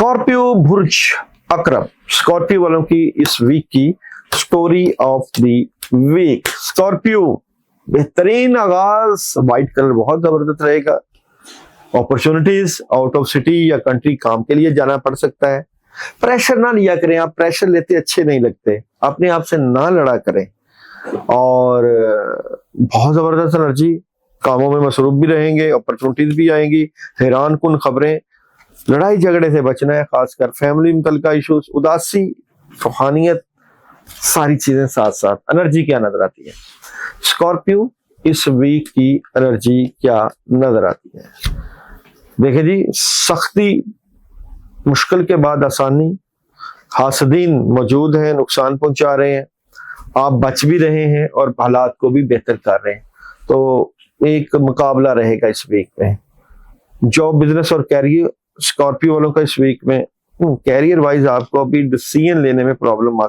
Scorpio बुर्ज अकरम, Scorpio वालों की इस वीक की story of the week. Scorpio बेहतरीन आगाज, व्हाइट कलर बहुत जबरदस्त रहेगा। अपॉर्चुनिटीज, आउट ऑफ सिटी या कंट्री काम के लिए जाना पड़ सकता है। प्रेशर ना लिया करें, आप प्रेशर लेते अच्छे नहीं लगते, अपने आप से ना लड़ा करें। और बहुत जबरदस्त एनर्जी, कामों में मसरूफ भी रहेंगे, अपॉर्चुनिटीज भी आएंगी, हैरान कुन खबरें। लड़ाई झगड़े से बचना है, खासकर फैमिली मुतल्लिका इश्यूज, उदासी, रूहानियत, सारी चीजें साथ साथ। एनर्जी क्या नजर आती है स्कॉर्पियो इस वीक की एनर्जी क्या नजर आती है? देखिए जी, सख्ती, मुश्किल के बाद आसानी, हासदीन मौजूद हैं, नुकसान पहुंचा रहे हैं, आप बच भी रहे हैं और हालात को भी बेहतर कर रहे हैं। तो एक मुकाबला रहेगा इस वीक में। जॉब, बिजनेस और कैरियर, स्कॉर्पियो वालों का इस वीक में कैरियर वाइज आपको अभी डिसीजन लेने में प्रॉब्लम आ सकती है।